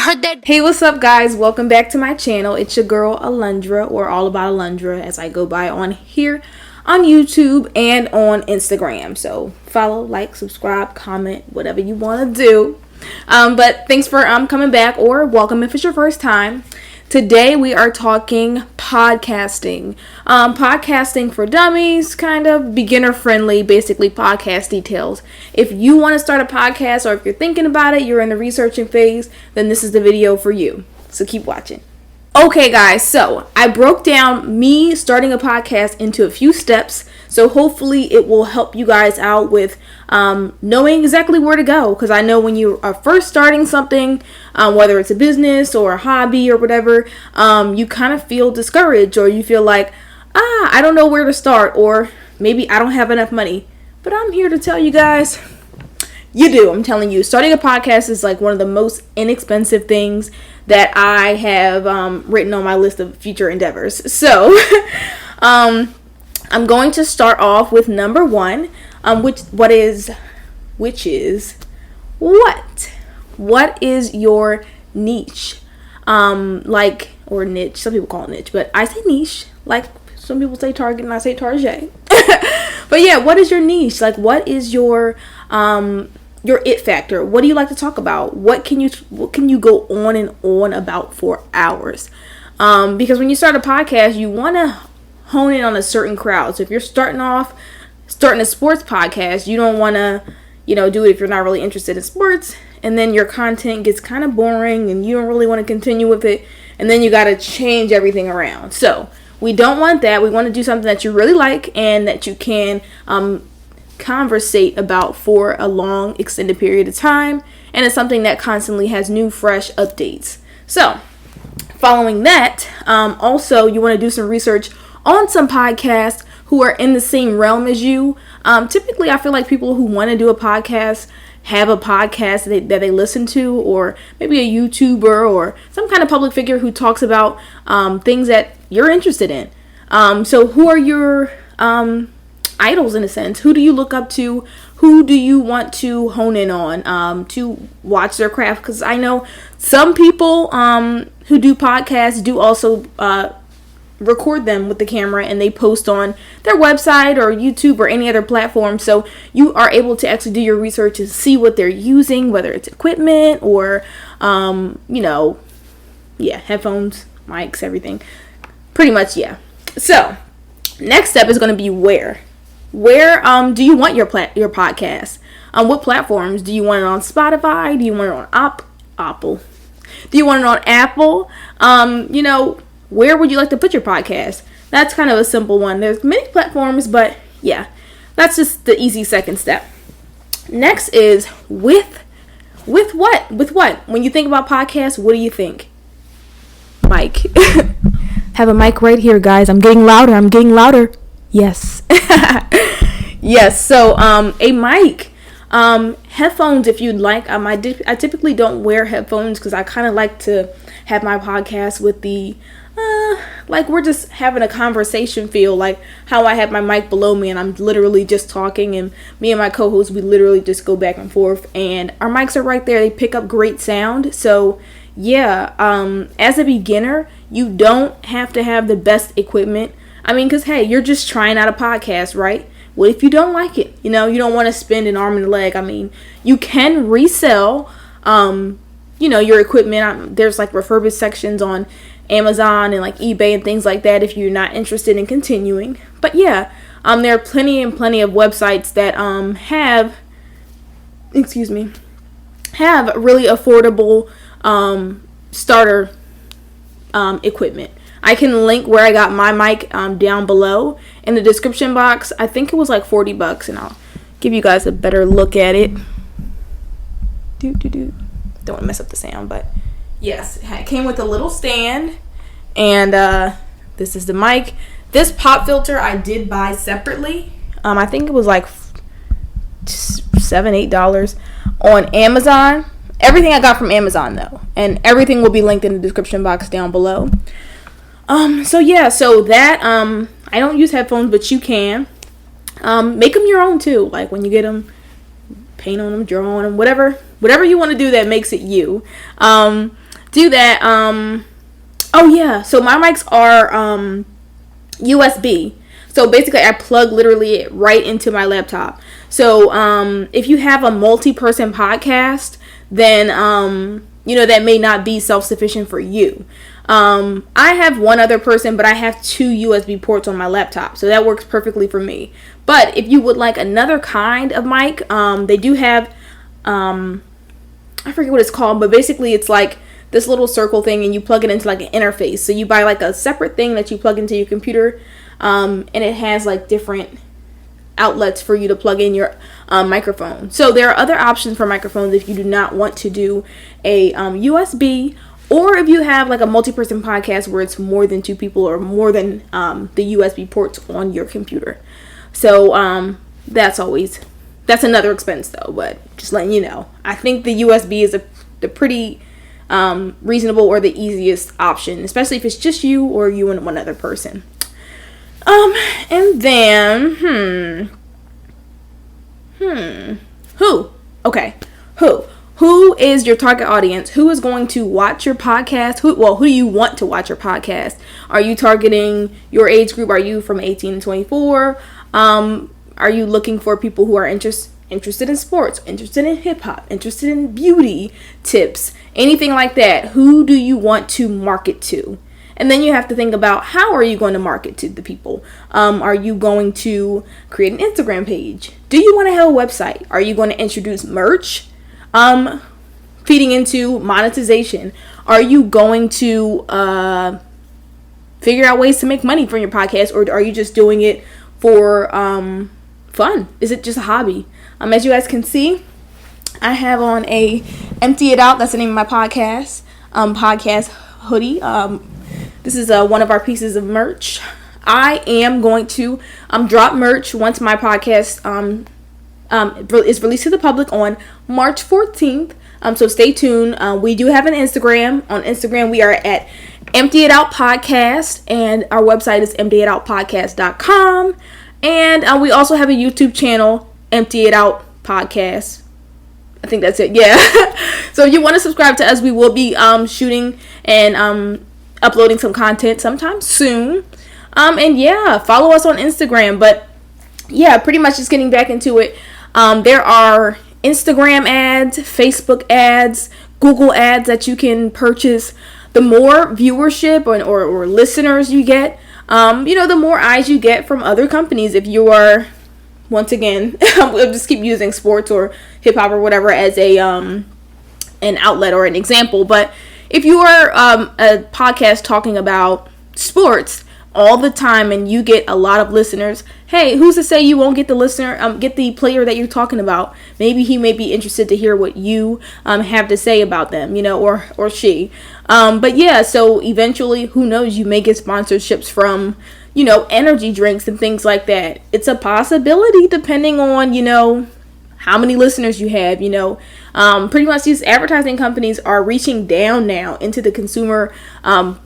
heard that. Hey, what's up, guys? Welcome back to my channel. It's your girl Alundra, or All About Alundra, as I go by on here on YouTube and on Instagram. So follow, like, subscribe, comment, whatever you want to do. But thanks for coming back, or welcome if it's your first time. Today we are talking podcasting. Podcasting for dummies, kind of beginner friendly, basically podcast details. If you want to start a podcast, or if you're thinking about it, you're in the researching phase, then this is the video for you. So keep watching. Okay, guys, so I broke down me starting a podcast into a few steps, so hopefully it will help you guys out with knowing exactly where to go, because I know when you are first starting something, whether it's a business or a hobby or whatever, you kind of feel discouraged, or you feel like, I don't know where to start, or maybe I don't have enough money. But I'm here to tell you guys, you do. I'm telling you, starting a podcast is like one of the most inexpensive things that I have written on my list of future endeavors. So I'm going to start off with number one, which is what is your niche? Or niche. Some people call it niche, but I say niche. Like some people say Target and I say Target. But yeah, what is your niche? Like, what is your it factor? What do you like to talk about? What can you go on and on about for hours? Because when you start a podcast, you want to hone in on a certain crowd. So if you're starting a sports podcast, you don't want to, do it if you're not really interested in sports, and then your content gets kind of boring and you don't really want to continue with it, and then you got to change everything around. So we don't want that. We want to do something that you really like and that you can conversate about for a long extended period of time, and it's something that constantly has new fresh updates. So following that, also you want to do some research on some podcasts who are in the same realm as you. Typically I feel like people who want to do a podcast have a podcast that they listen to, or maybe a YouTuber or some kind of public figure who talks about things that you're interested in. So who are your idols, in a sense? Who do you look up to? Who do you want to hone in on to watch their craft? Because I know some people who do podcasts do also record them with the camera, and they post on their website or YouTube or any other platform, so you are able to actually do your research and see what they're using, whether it's equipment or headphones, mics, everything, pretty much. So next step is going to be where do you want your podcast? What platforms? Do you want it on Spotify? Do you want it on Apple? Do you want it on Apple? Where would you like to put your podcast? That's kind of a simple one. There's many platforms, but yeah, that's just the easy second step. Next is with what? With what? When you think about podcasts, what do you think? Mic. Have a mic right here, guys. I'm getting louder. Yes. Yes. So, a mic. Headphones, if you'd like. I typically don't wear headphones because I kind of like to have my podcast with the like we're just having a conversation feel, like how I have my mic below me and I'm literally just talking, and me and my co-host, we literally just go back and forth, and our mics are right there. They pick up great sound. So yeah, as a beginner, you don't have to have the best equipment. I mean, because hey, you're just trying out a podcast, right? What if you don't like it? You don't want to spend an arm and a leg. I mean, you can resell your equipment. There's like refurbished sections on Amazon and like eBay and things like that if you're not interested in continuing. But yeah, there are plenty of websites that have really affordable starter equipment. I can link where I got my mic down below in the description box. I think it was like $40, and I'll give you guys a better look at it. Don't want to mess up the sound, but yes, it came with a little stand, and this is the mic. This pop filter I did buy separately. I think it was like $7-8 on Amazon. Everything I got from Amazon though, and everything will be linked in the description box down below. So that I don't use headphones, but you can make them your own too. Like when you get them, paint on them, draw on them, whatever you want to do that makes it you. do that. Oh yeah, so my mics are USB. So basically I plug literally it right into my laptop. So if you have a multi-person podcast, then that may not be self-sufficient for you. I have one other person, but I have 2 USB ports on my laptop, so that works perfectly for me. But if you would like another kind of mic, they do have I forget what it's called, but basically it's like this little circle thing, and you plug it into like an interface. So you buy like a separate thing that you plug into your computer, and it has like different outlets for you to plug in your microphone. So there are other options for microphones if you do not want to do a USB, or if you have like a multi-person podcast where it's more than 2 people or more than the USB ports on your computer. So that's another expense though, but just letting you know. I think the USB is the pretty reasonable or the easiest option, especially if it's just you or you and one other person. And then, who is your target audience? Who is going to watch your podcast? Who do you want to watch your podcast? Are you targeting your age group? Are you from 18 to 24? Are you looking for people who are interested in sports, interested in hip hop, interested in beauty tips, anything like that? Who do you want to market to? And then you have to think about, how are you going to market to the people? Are you going to create an Instagram page? Do you want to have a website? Are you going to introduce merch? Feeding into monetization. Are you going to figure out ways to make money from your podcast, or are you just doing it for fun? Is it just a hobby? As you guys can see, I have on a Empty It Out. That's the name of my podcast hoodie. This is one of our pieces of merch. I am going to drop merch once my podcast is released to the public on March 14th. So stay tuned. We do have an Instagram. On Instagram, we are at Empty It Out Podcast, and our website is emptyitoutpodcast.com. And we also have a YouTube channel, Empty It Out Podcast. I think that's it. Yeah. So if you want to subscribe to us, we will be shooting and uploading some content sometime soon. And yeah, follow us on Instagram. But yeah, pretty much just getting back into it. There are Instagram ads, Facebook ads, Google ads that you can purchase. The more viewership or listeners you get, the more eyes you get from other companies. If you are, once again, we'll just keep using sports or hip hop or whatever as an outlet or an example. But if you are a podcast talking about sports all the time and you get a lot of listeners, hey, who's to say you won't get the player that you're talking about? Maybe he may be interested to hear what you have to say about them, or she. But yeah, so eventually, who knows, you may get sponsorships from, energy drinks and things like that. It's a possibility depending on, how many listeners you have, pretty much these advertising companies are reaching down now into the consumer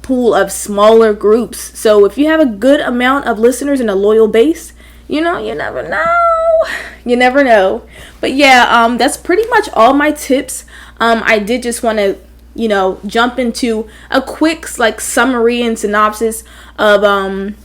pool of smaller groups. So if you have a good amount of listeners and a loyal base, you never know. But yeah, that's pretty much all my tips. I did just want to, jump into a quick summary and synopsis of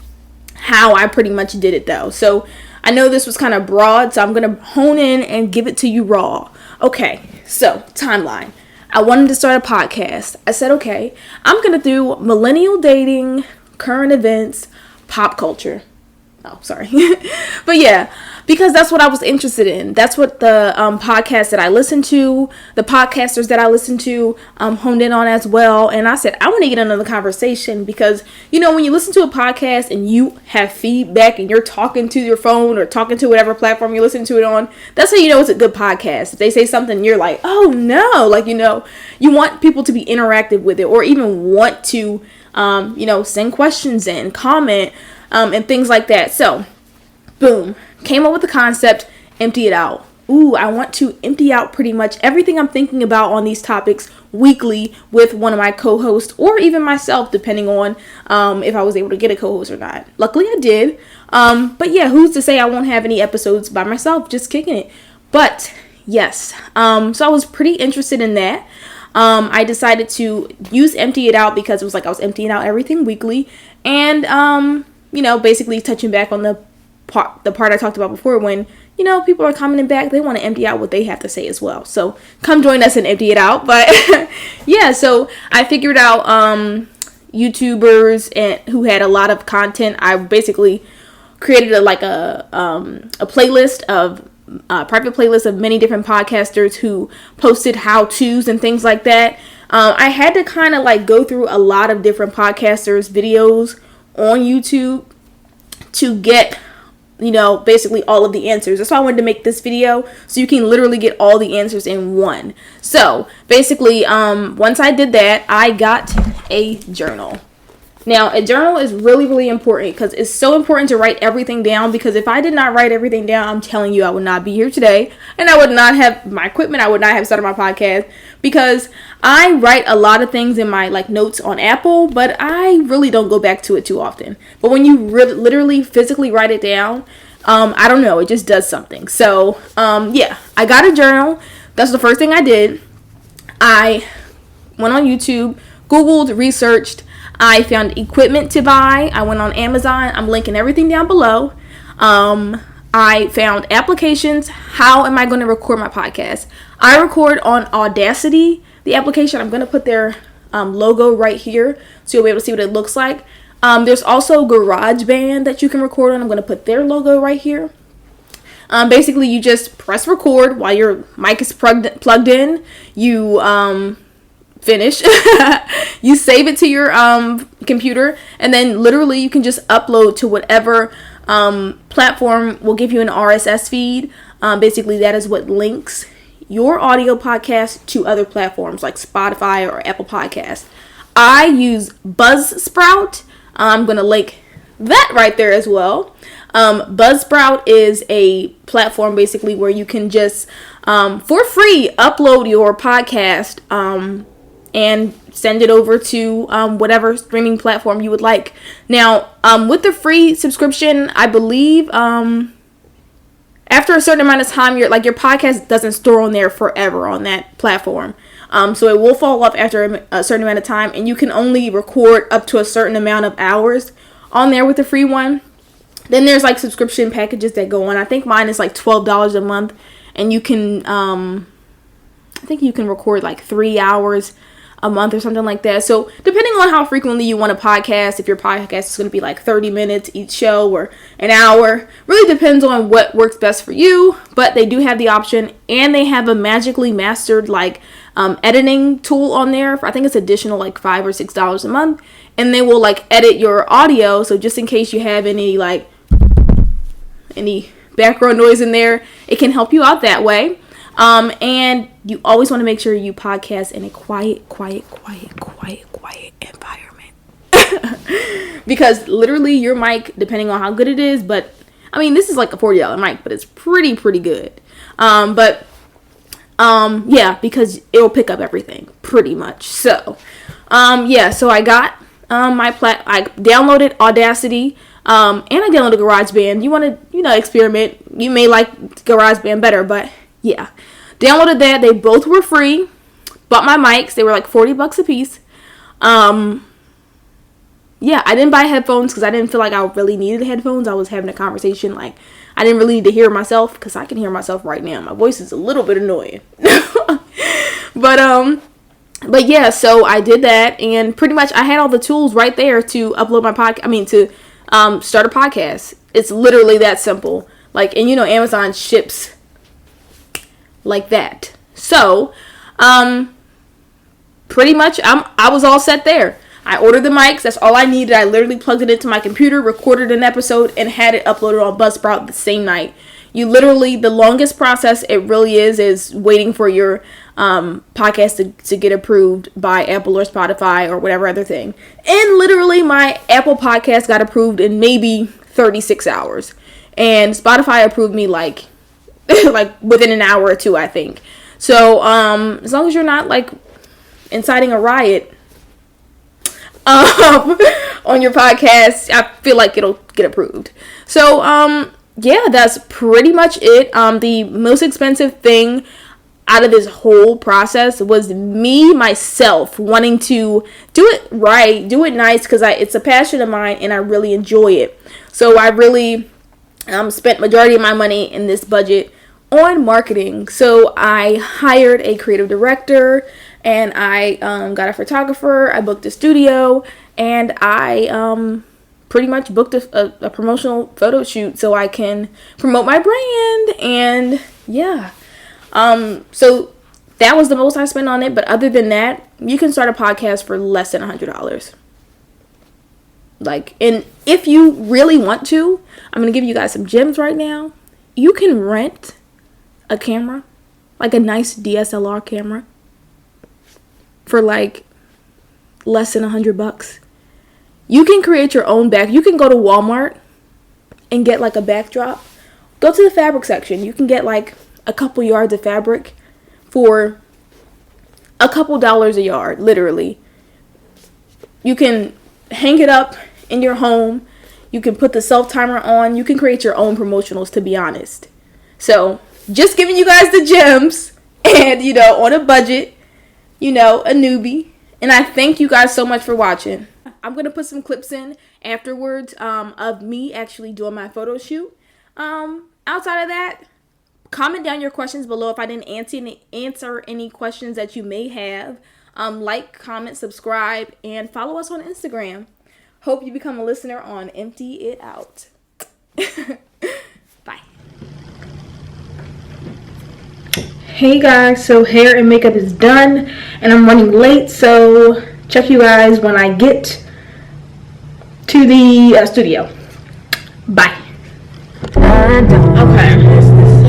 how I pretty much did it though. So I know this was kind of broad, so I'm going to hone in and give it to you raw. Okay, so timeline. I wanted to start a podcast. I said, okay, I'm going to do millennial dating, current events, pop culture. Oh, sorry. But yeah, because that's what I was interested in. That's what the podcasts that I listened to, the podcasters that I listened to, honed in on as well. And I said, I want to get into the conversation because, when you listen to a podcast and you have feedback and you're talking to your phone or talking to whatever platform you listen to it on, that's how you know it's a good podcast. If they say something, you're like, oh no, you want people to be interactive with it, or even want to, send questions in, comment, and things like that. So, boom, came up with the concept, empty it out. Ooh, I want to empty out pretty much everything I'm thinking about on these topics weekly with one of my co-hosts, or even myself, depending on if I was able to get a co-host or not. Luckily, I did. But yeah, who's to say I won't have any episodes by myself, just kicking it. But yes, so I was pretty interested in that. I decided to use Empty It Out because it was like I was emptying out everything weekly. And, basically touching back on the part I talked about before when, people are commenting back, they want to empty out what they have to say as well. So come join us and empty it out. But yeah, so I figured out YouTubers and who had a lot of content. I basically created a playlist of private playlist of many different podcasters who posted how-tos and things like that. I had to kind of like go through a lot of different podcasters' videos on YouTube to get, basically all of the answers. That's why I wanted to make this video, so you can literally get all the answers in one. So basically, once I did that, I got a journal. Now, a journal is really, really important because it's so important to write everything down, because if I did not write everything down, I'm telling you, I would not be here today, and I would not have my equipment. I would not have started my podcast, because I write a lot of things in my notes on Apple, but I really don't go back to it too often. But when you literally physically write it down, I don't know, it just does something. So, yeah, I got a journal. That's the first thing I did. I went on YouTube, Googled, researched. I found equipment to buy. I went on Amazon. I'm linking everything down below. I found applications. How am I going to record my podcast? I record on Audacity, the application. I'm going to put their logo right here so you'll be able to see what it looks like. There's also GarageBand that you can record on. I'm going to put their logo right here. Basically, you just press record while your mic is plugged in. You finish. You save it to your computer, and then literally you can just upload to whatever platform will give you an RSS feed. Basically, that is what links your audio podcast to other platforms like Spotify or Apple Podcasts. I use Buzzsprout. I'm going to link that right there as well. Buzzsprout is a platform basically where you can just for free upload your podcast and send it over to whatever streaming platform you would like. Now, with the free subscription, I believe after a certain amount of time, your podcast doesn't store on there forever on that platform. So it will fall off after a certain amount of time, and you can only record up to a certain amount of hours on there with the free one. Then there's subscription packages that go on. I think mine is $12 a month, and you can I think you can record 3 hours a month or something like that. So depending on how frequently you want a podcast, if your podcast is going to be 30 minutes each show or an hour, really depends on what works best for you. But they do have the option, and they have a magically mastered editing tool on there for, I think it's additional $5 or $6 a month, and they will edit your audio. So just in case you have any background noise in there, it can help you out that way. And you always want to make sure you podcast in a quiet environment. Because literally your mic, depending on how good it is, but I mean, this is a $40 mic, but it's pretty good. Yeah, because it'll pick up everything pretty much. So, yeah, so I got, I downloaded Audacity, and I downloaded GarageBand. You want to, experiment. You may like GarageBand better, but yeah, downloaded that. They both were free. Bought my mics. They were $40 a piece. Yeah, I didn't buy headphones because I didn't feel like I really needed headphones. I was having a conversation. I didn't really need to hear myself, because I can hear myself right now. My voice is a little bit annoying. But yeah, so I did that, and pretty much I had all the tools right there to upload my podcast. To start a podcast. It's literally that simple. And Amazon ships like that. So, pretty much I was all set there. I ordered the mics. That's all I needed. I literally plugged it into my computer, recorded an episode, and had it uploaded on Buzzsprout the same night. You literally, the longest process it really is waiting for your podcast to get approved by Apple or Spotify or whatever other thing. And literally my Apple podcast got approved in maybe 36 hours. And Spotify approved me within an hour or two, I think. So, as long as you're not inciting a riot on your podcast, I feel like it'll get approved. So, yeah, that's pretty much it. The most expensive thing out of this whole process was me, myself, wanting to do it right, do it nice, because it's a passion of mine and I really enjoy it. So I really spent majority of my money in this budget on marketing. So I hired a creative director, and I got a photographer, I booked a studio, and I pretty much booked a promotional photo shoot so I can promote my brand. And yeah, so that was the most I spent on it. But other than that, you can start a podcast for less than $100. Like, and if you really want to, I'm gonna give you guys some gems right now. You can rent a camera, like a nice DSLR camera, for like less than $100. You can create your own you can go to Walmart and get like a backdrop. Go to the fabric section. You can get like a couple yards of fabric for a couple dollars a yard, literally. You can hang it up in your home. You can put the self timer on. You can create your own promotionals, to be honest. So just giving you guys the gems, and on a budget, a newbie. And I thank you guys so much for watching. I'm going to put some clips in afterwards of me actually doing my photo shoot. Outside of that, comment down your questions below if I didn't answer any questions that you may have. Like, comment, subscribe, and follow us on Instagram. Hope you become a listener on Empty It Out. Bye. Hey guys, so hair and makeup is done, and I'm running late, so check you guys when I get to the studio. Bye. Okay,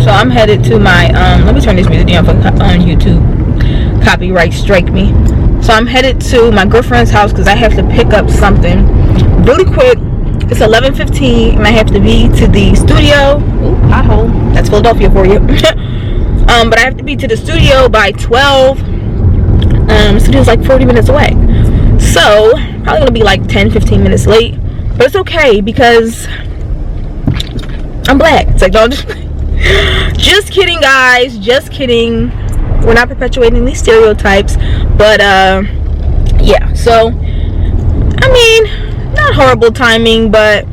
so I'm headed to my let me turn this music down on YouTube. Copyright strike me. So I'm headed to my girlfriend's house because I have to pick up something really quick. It's 11:15 and I have to be to the studio. Ooh, pothole. That's Philadelphia for you. But I have to be to the studio by 12. The studio's like 40 minutes away. So probably gonna be like 10-15 minutes late. But it's okay because I'm black. It's like, don't just kidding, guys. Just kidding. We're not perpetuating these stereotypes. But yeah, so I mean, not horrible timing, but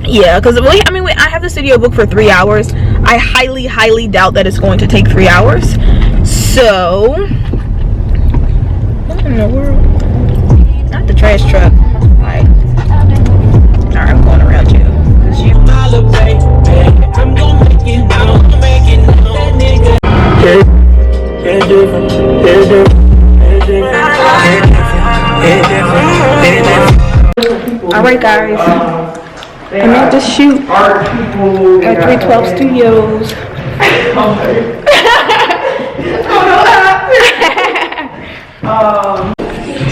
yeah, because I have the studio booked for 3 hours. I highly doubt that it's going to take 3 hours. So what in the world? Not the trash truck. Alright, I'm going around you. Alright guys, I'm at this shoot at 312 Studios.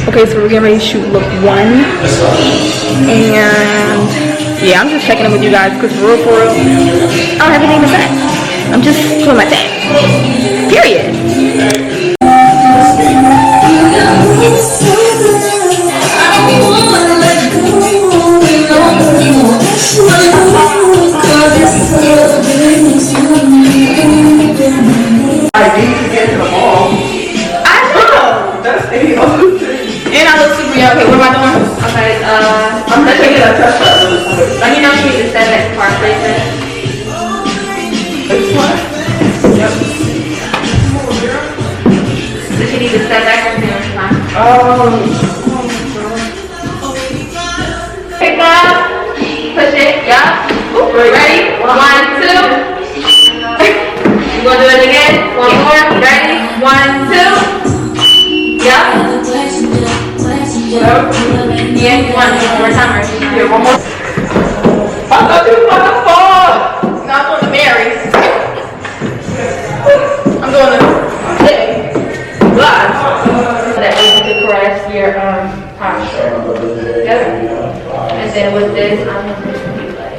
Okay, so we're getting ready to shoot look 1. And yeah, I'm just checking in with you guys because for real, I don't have anything to say. I'm just doing my thing. Period. I need to get to the mall. I know. That's the other thing. And I look super young. Okay, what am I doing? Okay, I'm taking a test drive. let me know if you need to set that car placement. This one? Yep. Does she need to step back or stand? Pick up. Push it. Yup. Ready? 1, 2. You gonna do it again? One more. Ready? 1, 2. Yup. Yeah, one more time. Yeah, one more. I thought you were on the phone. No, I'm doing the Marys. I'm doing the live. That you to correct your posture. Yep. And then with this, I'm going to be like,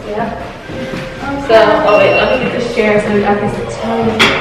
yeah. So, oh wait, let me get this chair so I can sit down.